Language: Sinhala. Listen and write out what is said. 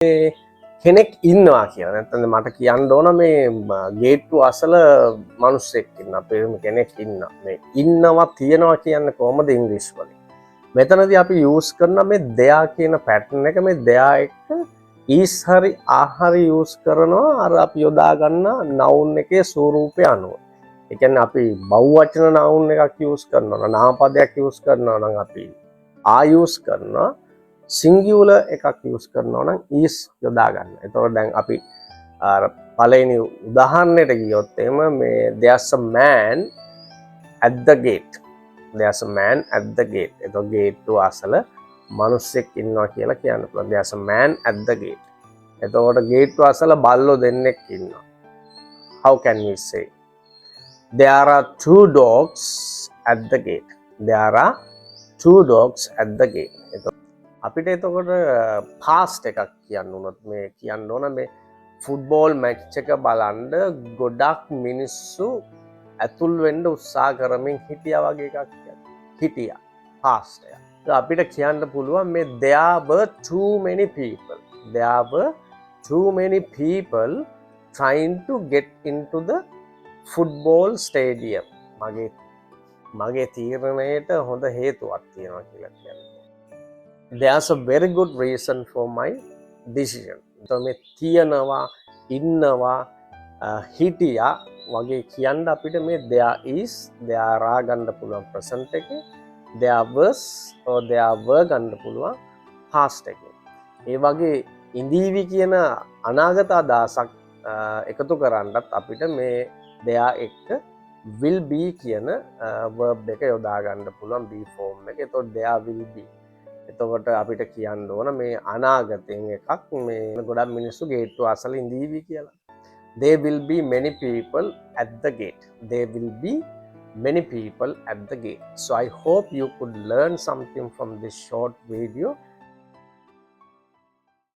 කෙනෙක් ඉන්නවා කියලා. නැත්නම් මට කියන්න ඕන මේ ගේට්ටු අසල මිනිස්සෙක් ඉන්නවා. අපේ කෙනෙක් ඉන්නවා. මේ ඉන්නවා තියනවා කියන්නේ කොහොමද ඉංග්‍රීසි වලින්? මෙතනදී අපි යූස් කරන මේ දෙයා කියන පැටර්න් එක මේ දෙයා එක්ක ඊස් හරි ආහරි යූස් කරනවා අර අපි යොදා ගන්න නවුන් එකේ ස්වරූපය අනුව. ඒ කියන්නේ අපි බහුවචන නවුන් එකක් යූස් කරනවා නම් නාමපදයක් යූස් කරනවා නම් අපි ආ යූස් කරනවා. සිංගියුලර් එකක් යූස් කරනවා නම් ඊස් යොදා ගන්න. එතකොට දැන් අපි අර පළවෙනි උදාහරණයට ගියොත් එහෙම මේ there's a man at the gate. There's a man at the gate. එතකොට ගේට්ටුව අසල මිනිස්සෙක් ඉන්නවා කියලා කියන්න පුළුවන්. There's a man at the gate. එතකොට ගේට්ටුව අසල බල්ලෝ දෙන්නෙක් ඉන්නවා. How can we say? There are two dogs at the gate. There are two dogs at the gate. අපිට එතකොට පාස්ට් එකක් කියන්න උනොත් මේ කියන්න ඕන මේ ෆුට්බෝල් මැච් එක බලන්න ගොඩක් මිනිස්සු ඇතුල් වෙන්න උත්සාහ කරමින් හිටියා වගේ එකක් කියන්නේ. හිටියා පාස්ට් එක. අපිට කියන්න පුළුවන් මේ there were too many people. There were too many people trying to get into the football stadium. මගේ තීරණයට හොඳ හේතුවක් තියෙනවා කියලා කියන්නේ. There's a very good reason for my decision. So මේ තියනවා ඉන්නවා හිටියා වගේ කියන්න අපිට මේ there is there are ගන්න පුළුවන් present එකේ there was or there were ගන්න පුළුවන් past එකේ. ඒ වගේ ඉඳීවි කියන අනාගත අදහසක් එකතු කරන්නත් අපිට මේ there එක්ක will be කියන verb එක යොදා ගන්න පුළුවන් be form එකේ. එතකොට there will be. එතකොට අපිට කියන්න ඕන මේ අනාගතයෙන් එකක් මේ ගොඩක් මිනිස්සු ගේට්ටුව අසල ඉඳීවි කියලා. There will be many people at the gate. There will be many people at the gate. So I hope you could learn something from this short video.